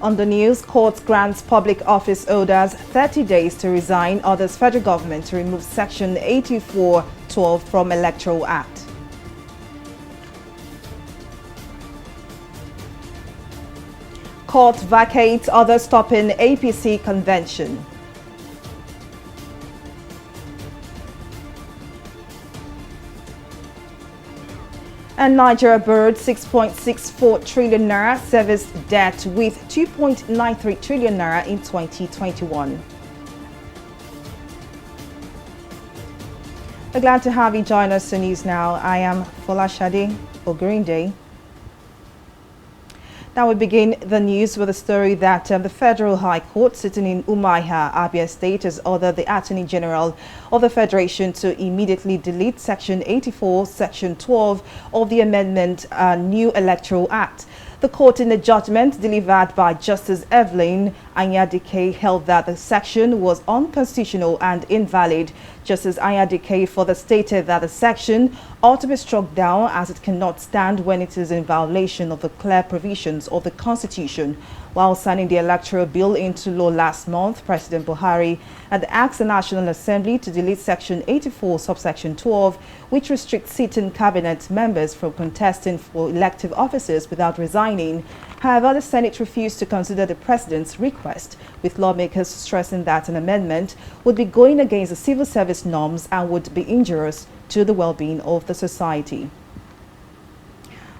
On the news, court grants public office holders 30 days to resign, orders federal government to remove Section 84(12) from Electoral Act. Court vacates, others stopping APC convention. And Nigeria borrowed 6.64 trillion naira, serviced debt with 2.93 trillion naira in 2021. We're glad to have you join us to News Now. I am Folashade Ogurinde. Now we begin the news with a story that the Federal High Court sitting in Umuahia, Abia State, has ordered the Attorney General of the Federation to immediately delete Section 84, Section 12 of the Amendment New Electoral Act. The court, in a judgment delivered by Justice Evelyn Anyadike, held that the section was unconstitutional and invalid. Justice Anyadike further stated that the section ought to be struck down as it cannot stand when it is in violation of the clear provisions of the Constitution. While signing the electoral bill into law last month, President Buhari had asked the National Assembly to delete Section 84, subsection 12, which restricts sitting cabinet members from contesting for elective offices without resigning. However, the Senate refused to consider the president's request, with lawmakers stressing that an amendment would be going against the civil service norms and would be injurious to the well-being of the society.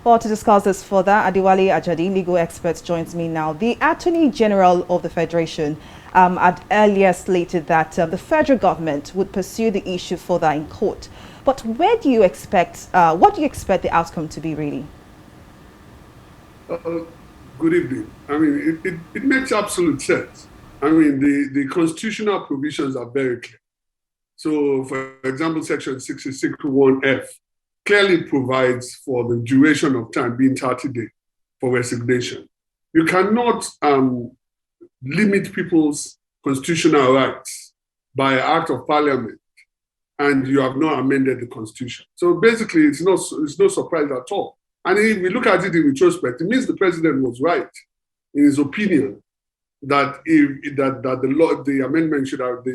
Well, to discuss this further, Adewale Ajadi, legal expert, joins me now. The Attorney General of the Federation had earlier slated that the federal government would pursue the issue further in court. But where do you expect, what do you expect the outcome to be, really? Good evening. I mean, it makes absolute sense. I mean, the constitutional provisions are very clear. So, for example, Section 66(1)(f) clearly provides for the duration of time being 30 days for resignation. You cannot limit people's constitutional rights by act of parliament, and you have not amended the Constitution. So basically, it's no surprise at all. And if we look at it in retrospect, it means the president was right in his opinion that the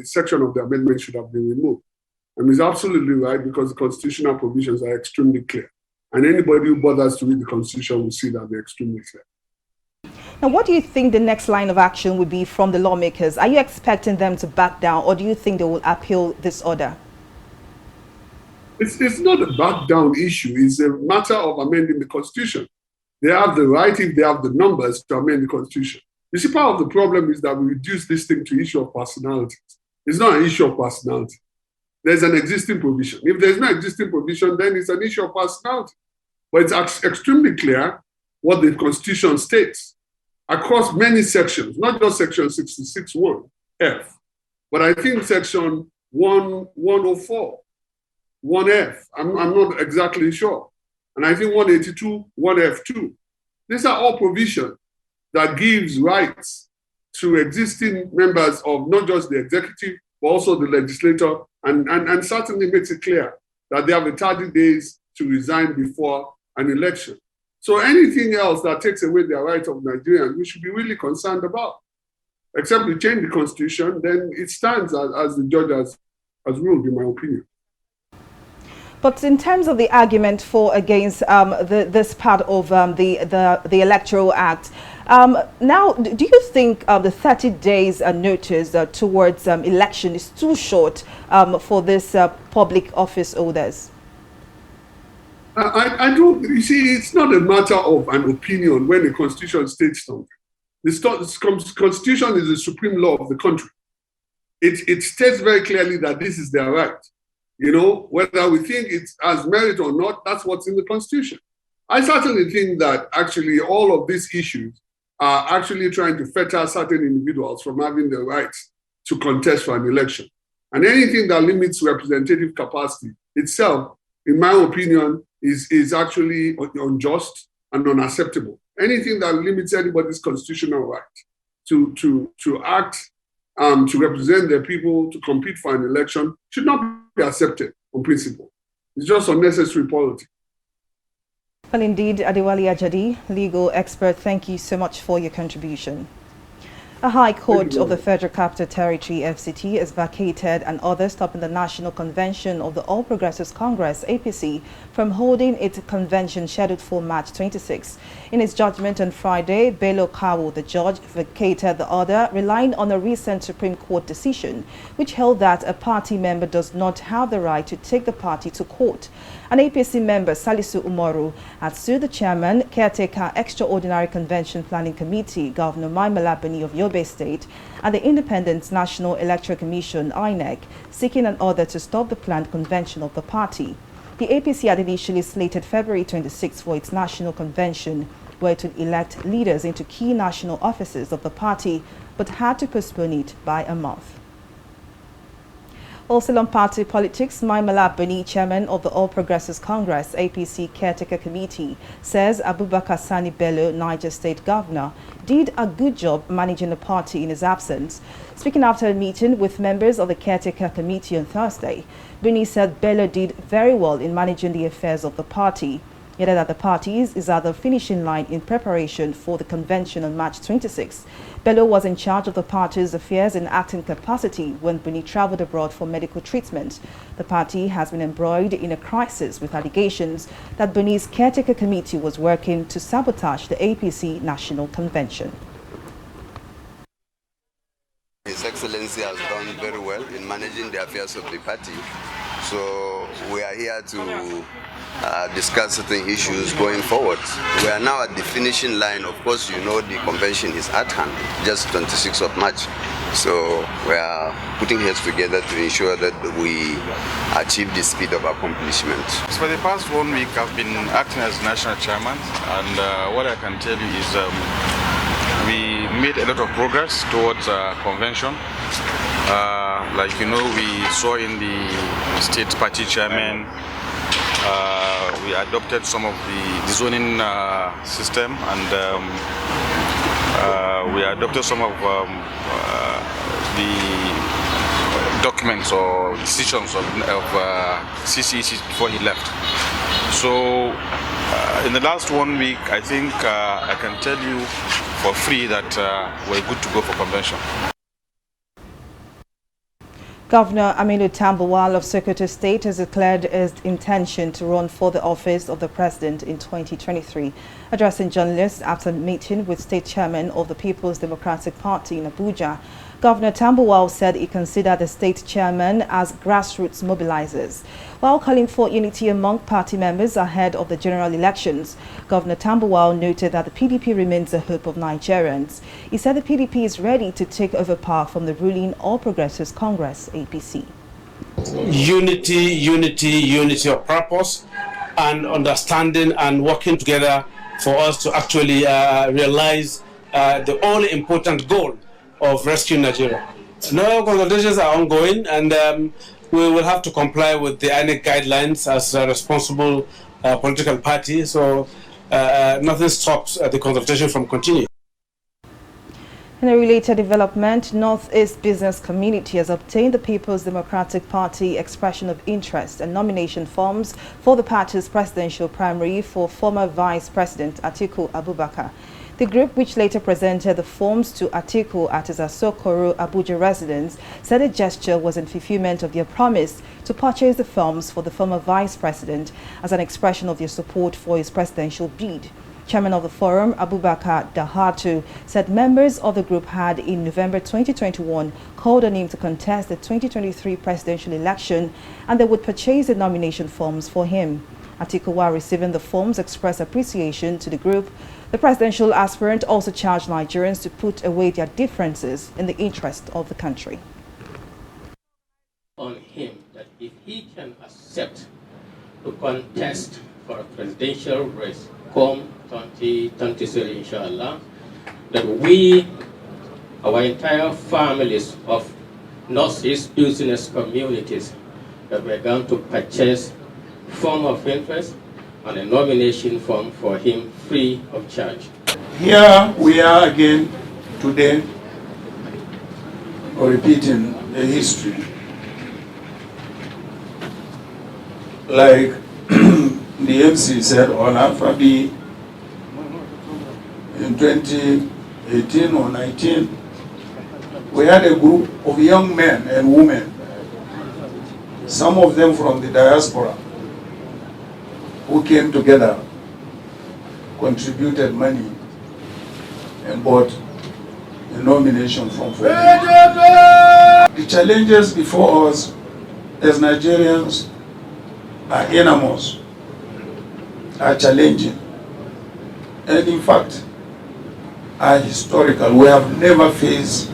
section of the amendment should have been removed. And he's absolutely right, because the constitutional provisions are extremely clear. And anybody who bothers to read the Constitution will see that they're extremely clear. Now, what do you think the next line of action would be from the lawmakers? Are you expecting them to back down, or do you think they will appeal this order? It's not a back down issue. It's a matter of amending the Constitution. They have the right, if they have the numbers, to amend the Constitution. You see, part of the problem is that we reduce this thing to issue of personalities. It's not an issue of personality. There's an existing provision. If there's no existing provision, then it's an issue of personality. But it's extremely clear what the Constitution states across many sections, not just Section 66(1)(f), but I think Section 104, 1F. I'm not exactly sure. And I think 182, 1F2. These are all provisions that gives rights to existing members of not just the executive, but also the legislature, and certainly makes it clear that they have 30 days to resign before an election. So anything else that takes away the rights of Nigerians, we should be really concerned about. Except we change the Constitution, then it stands as the judge has ruled, in my opinion. But in terms of the argument for against this part of the Electoral Act, now, do you think the 30 days notice towards election is too short for this public office holders? I don't, you see, it's not a matter of an opinion when the Constitution states something. The Constitution is the supreme law of the country. It states very clearly that this is their right. You know, whether we think it has merit or not, that's what's in the Constitution. I certainly think that actually all of these issues are actually trying to fetter certain individuals from having the rights to contest for an election. And anything that limits representative capacity itself, in my opinion, is actually unjust and unacceptable. Anything that limits anybody's constitutional right to act, to represent their people, to compete for an election, should not be accepted on principle. It's just unnecessary politics. Well, indeed, Adewale Ajadi, legal expert, thank you so much for your contribution. A High Court of the Federal Capital Territory, FCT, has vacated an order stopping the National Convention of the All Progressives Congress, APC, from holding its convention scheduled for March 26. In its judgment on Friday, Bello Kawu, the judge, vacated the order, relying on a recent Supreme Court decision, which held that a party member does not have the right to take the party to court. An APC member, Salisu Umoru, had sued the chairman, caretaker Extraordinary Convention Planning Committee, Governor Maimala Bani of Yobe State, and the Independent National Electoral Commission, INEC, seeking an order to stop the planned convention of the party. The APC had initially slated February 26 for its national convention, where it would elect leaders into key national offices of the party, but had to postpone it by a month. Also on party politics, Maimala Bani, chairman of the All Progressives Congress APC Caretaker Committee, says Abubakar Sani Bello, Niger State Governor, did a good job managing the party in his absence. Speaking after a meeting with members of the Caretaker Committee on Thursday, Bani said Bello did very well in managing the affairs of the party. He added that the party is at the finishing line in preparation for the convention on March 26. Bello was in charge of the party's affairs in acting capacity when Buni traveled abroad for medical treatment. The party has been embroiled in a crisis with allegations that Buni's caretaker committee was working to sabotage the APC National Convention. His Excellency has done very well in managing the affairs of the party. So we are here to discuss certain issues going forward. We are now at the finishing line. Of course, you know the convention is at hand, just 26th of March. So we are putting heads together to ensure that we achieve the speed of accomplishment. For the past 1 week, I've been acting as national chairman, and what I can tell you is we made a lot of progress towards convention. Like you know, we saw in the state party chairman, we adopted some of the zoning system, and we adopted some of the documents or decisions of CCEC before he left. So in the last 1 week, I think I can tell you for free that we're good to go for convention. Governor Aminu Tambuwal of Sokoto State has declared his intention to run for the office of the president in 2023. Addressing journalists after a meeting with state chairman of the People's Democratic Party in Abuja, Governor Tambuwal said he considered the state chairman as grassroots mobilizers. While calling for unity among party members ahead of the general elections, Governor Tambuwal noted that the PDP remains the hope of Nigerians. He said the PDP is ready to take over power from the ruling All Progressives Congress, APC. Unity of purpose and understanding and working together for us to actually realize the all-important goal of rescuing Nigeria. No, consultations are ongoing, and we will have to comply with the INEC guidelines as a responsible political party, so nothing stops the consultation from continuing. In a related development, Northeast Business Community has obtained the People's Democratic Party expression of interest and nomination forms for the party's presidential primary for former Vice President Atiku Abubakar. The group, which later presented the forms to Atiku at his Asokoro Abuja residence, said the gesture was in fulfillment of their promise to purchase the forms for the former vice president as an expression of their support for his presidential bid. Chairman of the forum, Abubakar Dahatu, said members of the group had in November 2021 called on him to contest the 2023 presidential election, and they would purchase the nomination forms for him. Atiku, while receiving the forms, expressed appreciation to the group. The presidential aspirant also charged Nigerians to put away their differences in the interest of the country. On him that if he can accept to contest for a presidential race come 2023, inshallah, that we, our entire families of Northeast business communities, that we're going to purchase form of interest and a nomination form for him free of charge. Here we are again today, repeating the history. Like the MC said on Alpha B in 2018 or 19, we had a group of young men and women, some of them from the diaspora, who came together, contributed money, and bought a nomination from 4 million. The challenges before us as Nigerians are enormous, are challenging, and in fact are historical. We have never faced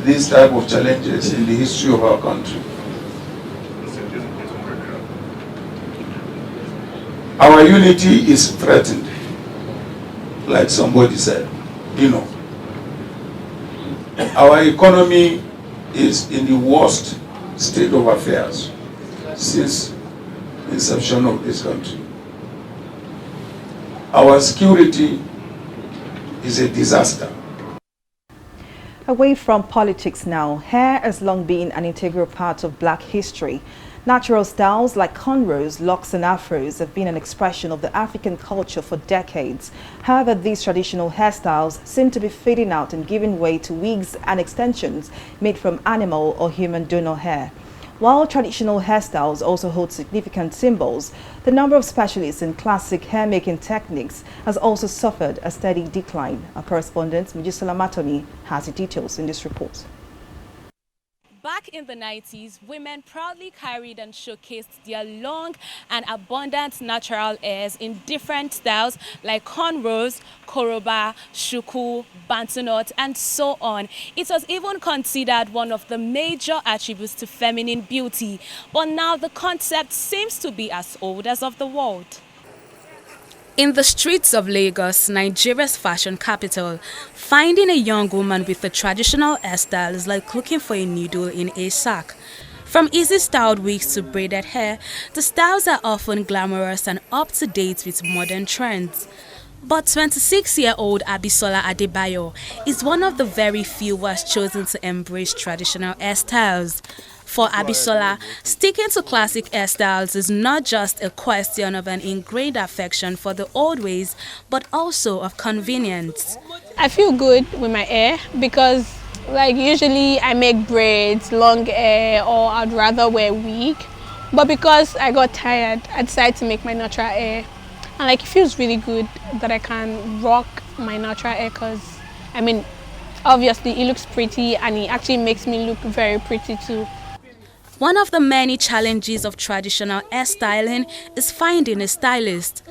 these type of challenges in the history of our country. Our unity is threatened, like somebody said, you know. Our economy is in the worst state of affairs since inception of this country. Our security is a disaster. Away from politics now, hair has long been an integral part of black history. Natural styles like cornrows, locks and afros have been an expression of the African culture for decades. However, these traditional hairstyles seem to be fading out and giving way to wigs and extensions made from animal or human donor hair. While traditional hairstyles also hold significant symbols, the number of specialists in classic hair-making techniques has also suffered a steady decline. Our correspondent, Mijisola Matoni, has the details in this report. Back in the 90s, women proudly carried and showcased their long and abundant natural hairs in different styles like cornrows, koroba, shuku, bantu and so on. It was even considered one of the major attributes to feminine beauty. But now the concept seems to be as old as of the world. In the streets of Lagos, Nigeria's fashion capital, finding a young woman with a traditional hairstyle is like looking for a needle in a sack. From easy-styled wigs to braided hair, the styles are often glamorous and up-to-date with modern trends. But 26-year-old Abisola Adebayo is one of the very few who has chosen to embrace traditional hairstyles. For Abisola, sticking to classic hairstyles is not just a question of an ingrained affection for the old ways, but also of convenience. I feel good with my hair because, like, usually I make braids, long hair, or I'd rather wear a wig. But because I got tired, I decided to make my natural hair. And like, it feels really good that I can rock my natural hair because, I mean, obviously it looks pretty and it actually makes me look very pretty too. One of the many challenges of traditional hairstyling is finding a stylist.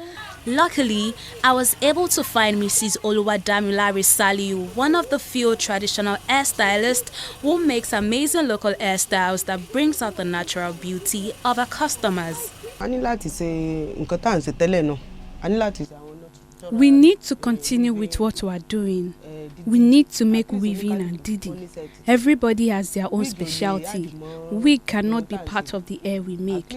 Luckily, I was able to find Mrs. Oluwadamilare Saliu, one of the few traditional hairstylists who makes amazing local hairstyles that brings out the natural beauty of her customers. We need to continue with what we are doing. We need to make weaving and didi. Everybody has their own specialty. We cannot be part of the hair we make.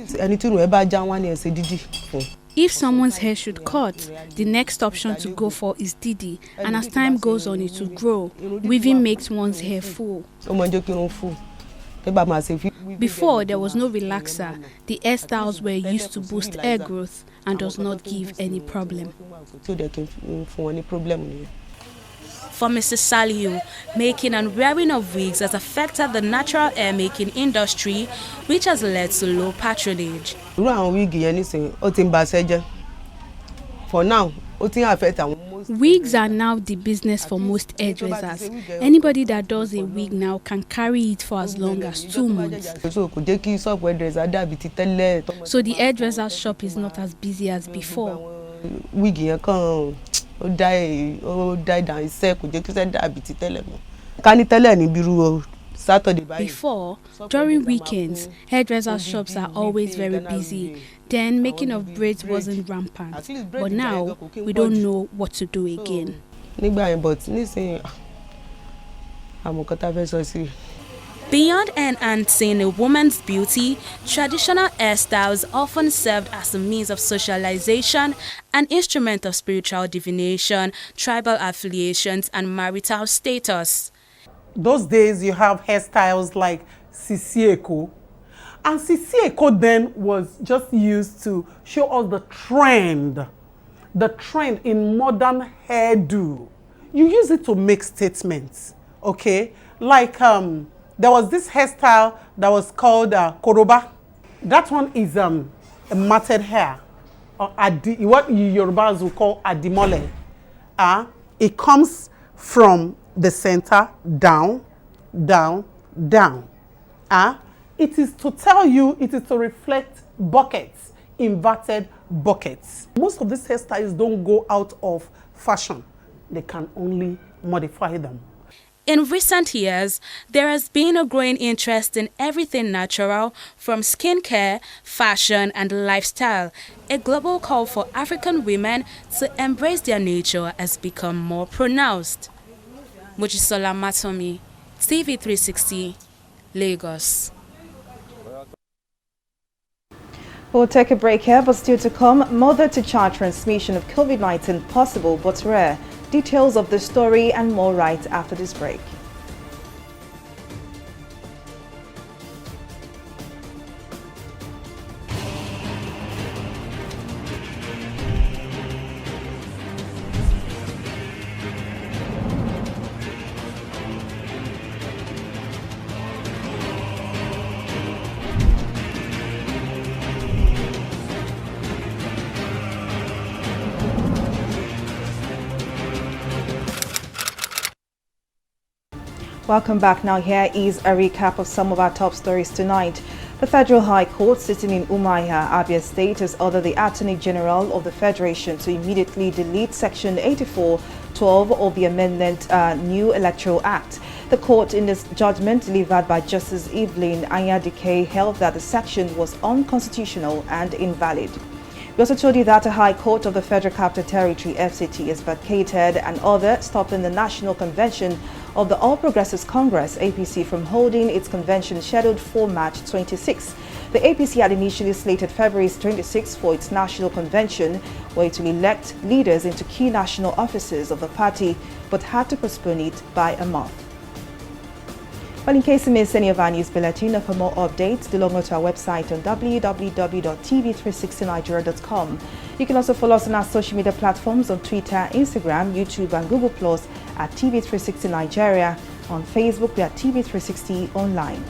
If someone's hair should cut, the next option to go for is didi, and as time goes on it will grow. Weaving makes one's hair full. Before, there was no relaxer. The hairstyles were used to boost hair growth and does not give any problem. For Mrs. Saliu, making and wearing of wigs has affected the natural hair making industry, which has led to low patronage. For now, wigs are now the business for most hairdressers. Anybody that does a wig now can carry it for as long as 2 months. So the hairdresser's shop is not as busy as before. Before, during weekends, hairdresser shops are always very busy. Then making of braids wasn't rampant. But now, we don't know what to do again. Beyond enhancing a woman's beauty, traditional hairstyles often served as a means of socialization, an instrument of spiritual divination, tribal affiliations, and marital status. Those days you have hairstyles like Sisieko, And CCA code then was just used to show us the trend in modern hairdo. You use it to make statements, okay? Like there was this hairstyle that was called koroba. That one is a matted hair, or what Yorubas will call adimole. It comes from the center down, down, down. It is to tell you, it is to reflect buckets, inverted buckets. Most of these hairstyles don't go out of fashion. They can only modify them. In recent years, there has been a growing interest in everything natural, from skincare, fashion, and lifestyle. A global call for African women to embrace their nature has become more pronounced. Mojisola Matomi, TV360, Lagos. We'll take a break here, but still to come, mother-to-child transmission of COVID-19 possible but rare. Details of the story and more right after this break. Welcome back. Now here is a recap of some of our top stories tonight. The Federal High Court sitting in Umuahia, Abia State, has ordered the Attorney General of the Federation to immediately delete Section 84(12) of the Amendment New Electoral Act. The court, in this judgment delivered by Justice Evelyn Anyadike, held that the section was unconstitutional and invalid. We also told you that a High Court of the Federal Capital Territory (FCT) has vacated an order stopping the National Convention of the All Progressives Congress (APC) from holding its convention scheduled for March 26. The APC had initially slated February 26 for its national convention, where it will elect leaders into key national offices of the party, but had to postpone it by a month. Well, in case you missed any of our news bulletin, or for more updates, do log on to our website on www.tv360nigeria.com. You can also follow us on our social media platforms on Twitter, Instagram, YouTube, and Google Plus at TV360 Nigeria. On Facebook, we are TV360 Online.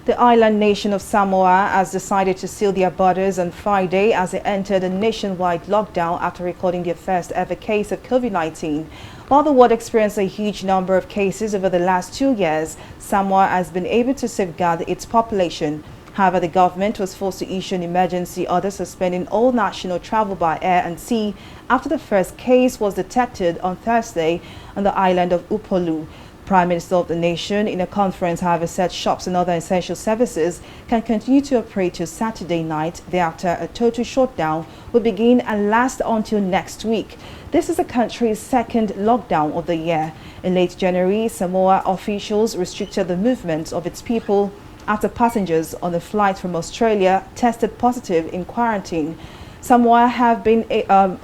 The island nation of Samoa has decided to seal their borders on Friday as they entered a nationwide lockdown after recording their first ever case of COVID-19. While the world experienced a huge number of cases over the last 2 years, Samoa has been able to safeguard its population. However, the government was forced to issue an emergency order suspending all national travel by air and sea after the first case was detected on Thursday on the island of Upolu. Prime Minister of the nation, in a conference, however, said shops and other essential services can continue to operate till Saturday night. Thereafter, a total shutdown will begin and last until next week. This is the country's second lockdown of the year. In late January, Samoa officials restricted the movement of its people after passengers on a flight from Australia tested positive in quarantine. Samoa have been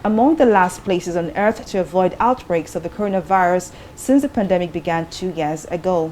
among the last places on earth to avoid outbreaks of the coronavirus since the pandemic began 2 years ago.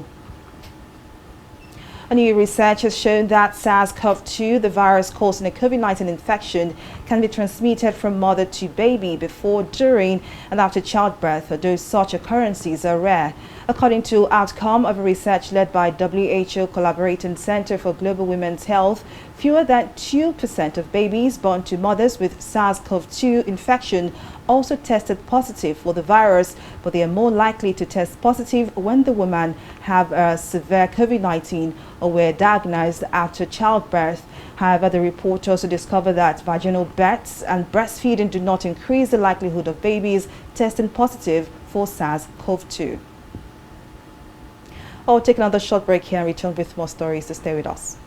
A new research has shown that SARS-CoV-2, the virus causing a COVID-19 infection, can be transmitted from mother to baby before, during, and after childbirth, although such occurrences are rare. According to outcome of a research led by WHO Collaborating Center for Global Women's Health, fewer than 2% of babies born to mothers with SARS-CoV-2 infection also tested positive for the virus, but they are more likely to test positive when the women have severe COVID-19 or were diagnosed after childbirth. However, the report also discovered that vaginal births and breastfeeding do not increase the likelihood of babies testing positive for SARS-CoV-2. I'll take another short break here and return with more stories, so stay with us.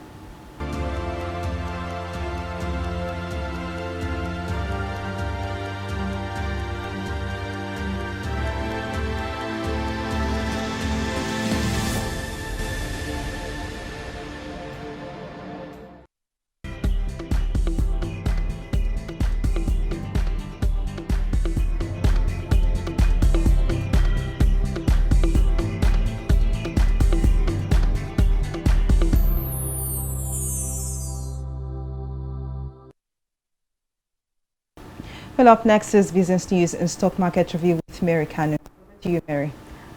Well, up next is business news and stock market review with Mary Kanu. Over to you, Mary.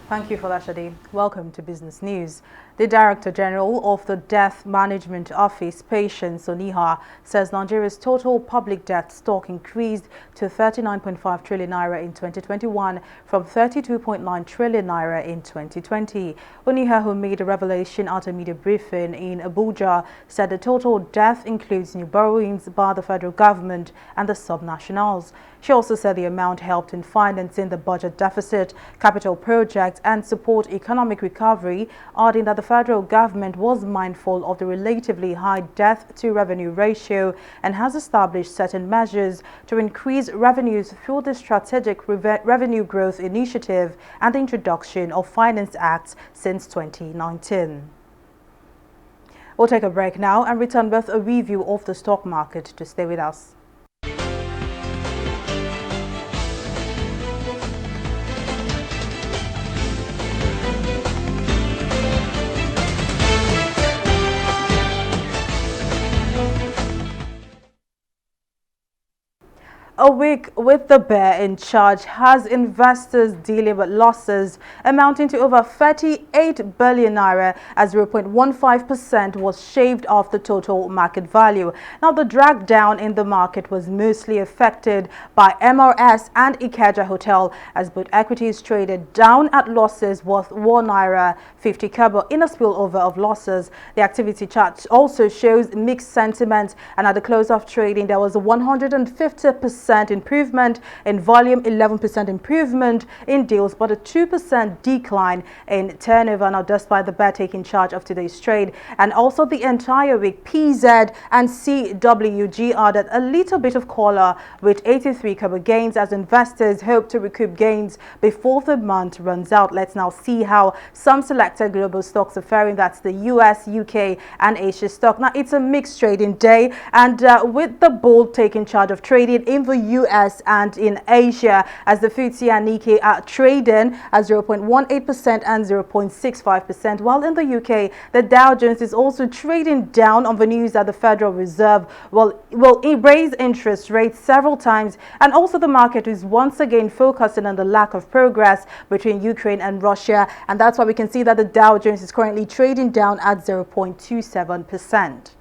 Thank you, Folashade. Welcome to Business News. The Director General of the Debt Management Office, Patience Oniha, says Nigeria's total public debt stock increased to 39.5 trillion naira in 2021 from 32.9 trillion naira in 2020. Oniha, who made a revelation at a media briefing in Abuja, said the total debt includes new borrowings by the federal government and the subnationals. She also said the amount helped in financing the budget deficit, capital projects and support economic recovery, adding that the federal government was mindful of the relatively high debt-to-revenue ratio and has established certain measures to increase revenues through the Strategic Revenue Growth Initiative and the introduction of Finance Acts since 2019. We'll take a break now and return with a review of the stock market. To stay with us. A week with the bear in charge has investors dealing with losses amounting to over 38 billion naira as 0.15% was shaved off the total market value. Now, the drag down in the market was mostly affected by MRS and Ikeja Hotel as both equities traded down at losses worth 1 naira 50 kobo in a spillover of losses. The activity chart also shows mixed sentiment, and at the close of trading there was a 150% improvement in volume, 11% improvement in deals, but a 2% decline in turnover. Now, despite the bear taking charge of today's trade, and also the entire week, PZ and CWG added a little bit of color with 83 kobo gains as investors hope to recoup gains before the month runs out. Let's now see how some selected global stocks are faring. That's the US, UK and Asia stock. Now, it's a mixed trading day, and with the bull taking charge of trading in the US and in Asia, as the FTSE and Nikkei are trading at 0.18% and 0.65%, while in the UK the Dow Jones is also trading down on the news that the Federal Reserve will raise interest rates several times, and also the market is once again focusing on the lack of progress between Ukraine and Russia, and that's why we can see that the Dow Jones is currently trading down at 0.27%.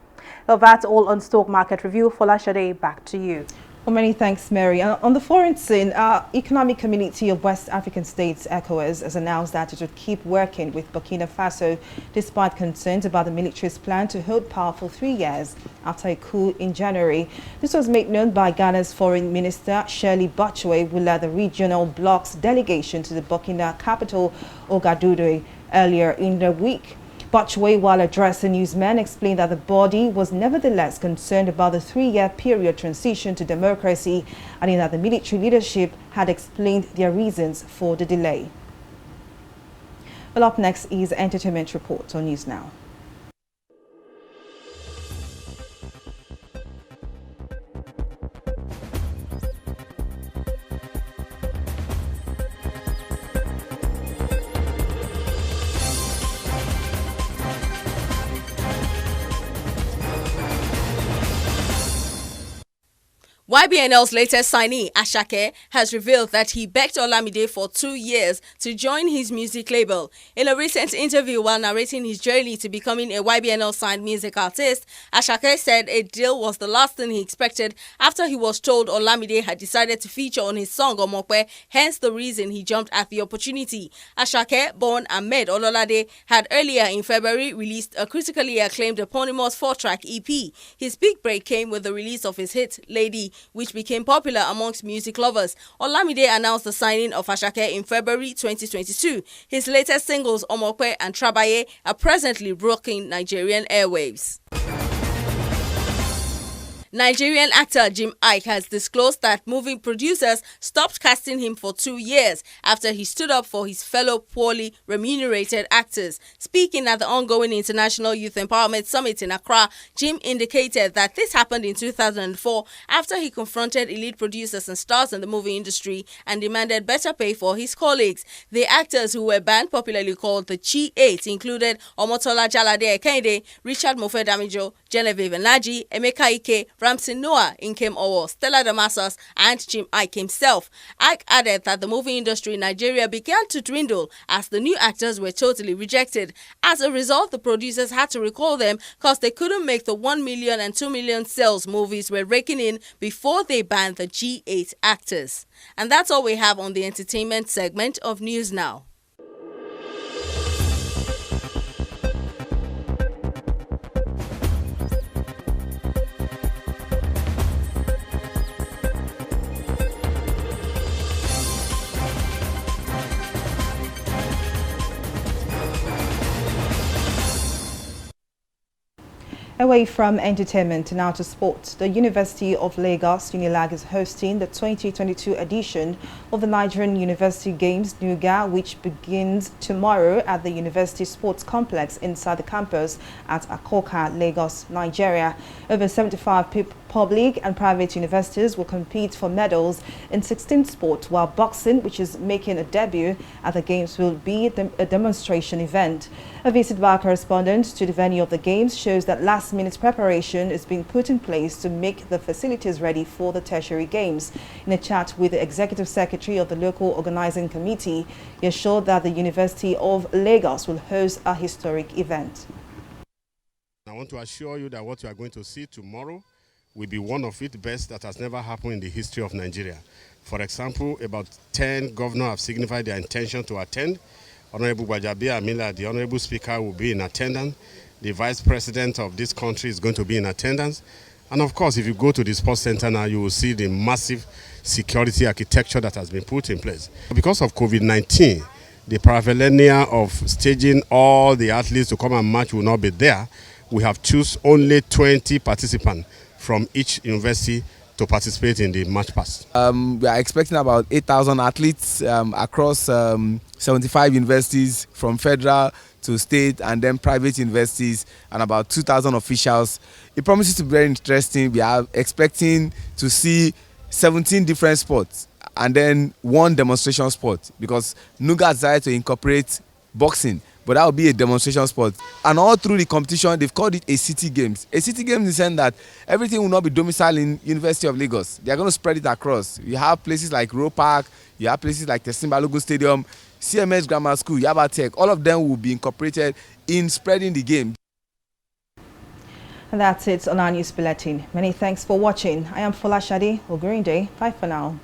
Well, that's all on Stock Market Review. Folashade, back to you. Well, many thanks, Mary. On the foreign scene, our Economic Community of West African States, ECOWAS, has announced that it would keep working with Burkina Faso despite concerns about the military's plan to hold power for 3 years after a coup in January. This was made known by Ghana's Foreign Minister Shirley Botchway, who led the regional bloc's delegation to the Burkina capital, Ouagadougou, earlier in the week. Botchway, while addressing newsmen, explained that the body was nevertheless concerned about the 3-year period transition to democracy, adding that the military leadership had explained their reasons for the delay. Well, up next is Entertainment Report on News Now. YBNL's latest signee, Asake, has revealed that he begged Olamide for 2 years to join his music label. In a recent interview while narrating his journey to becoming a YBNL-signed music artist, Asake said a deal was the last thing he expected after he was told Olamide had decided to feature on his song Omokwe, hence the reason he jumped at the opportunity. Asake, born Ahmed Ololade, had earlier in February released a critically acclaimed eponymous 4-track EP. His big break came with the release of his hit, Lady, which became popular amongst music lovers. Olamide announced the signing of Asake in February 2022. His latest singles, Omokwe and Trabaye, are presently rocking Nigerian airwaves. Nigerian actor Jim Iyke has disclosed that movie producers stopped casting him for 2 years after he stood up for his fellow poorly remunerated actors. Speaking at the ongoing International Youth Empowerment Summit in Accra, Jim indicated that this happened in 2004 after he confronted elite producers and stars in the movie industry and demanded better pay for his colleagues. The actors who were banned, popularly called the Chi 8, included Omotola Jalade Ekende, Richard Mofe Damijo, Genevieve Naji, Emeka Ike, Ramsey Noah, Nkem Owo, Stella Damascus, and Jim Ike himself. Ike added that the movie industry in Nigeria began to dwindle as the new actors were totally rejected. As a result, the producers had to recall them because they couldn't make the 1 million and 2 million sales movies were raking in before they banned the G8 actors. And that's all we have on the entertainment segment of News Now. Away from entertainment, now to sports. The University of Lagos, UNILAG, is hosting the 2022 edition of the Nigerian University Games, NUGA, which begins tomorrow at the University Sports Complex inside the campus at Akoka, Lagos, Nigeria. Over 75 public and private universities will compete for medals in 16 sports, while boxing, which is making a debut at the Games, will be a demonstration event. A visit by our correspondent to the venue of the Games shows that last-minute preparation is being put in place to make the facilities ready for the tertiary Games. In a chat with the Executive Secretary of the local organizing committee, he assured that the University of Lagos will host a historic event. I want to assure you that what you are going to see tomorrow will be one of its best that has never happened in the history of Nigeria. For example, about 10 governors have signified their intention to attend. Honorable Gbajabi Amila, the Honorable Speaker, will be in attendance. The Vice President of this country is going to be in attendance. And of course, if you go to the sports center now, you will see the massive security architecture that has been put in place. Because of COVID-19, the paraphernalia of staging all the athletes to come and match will not be there. We have chosen only 20 participants from each university to participate in the match pass. We are expecting about 8,000 athletes across 75 universities, from federal to state and then private universities, and about 2,000 officials. It promises to be very interesting. We are expecting to see 17 different sports and then one demonstration sport, because NUGA decided to incorporate boxing, but that will be a demonstration sport. And all through the competition, they've called it a city games. A city games in the sense that everything will not be domiciled in University of Lagos. They are going to spread it across. You have places like Roe Park, you have places like Tessin Balogun Stadium, CMS Grammar School, Yaba Tech. All of them will be incorporated in spreading the game. And that's it on our news bulletin. Many thanks for watching. I am Fola Shadi. Day. Bye for now.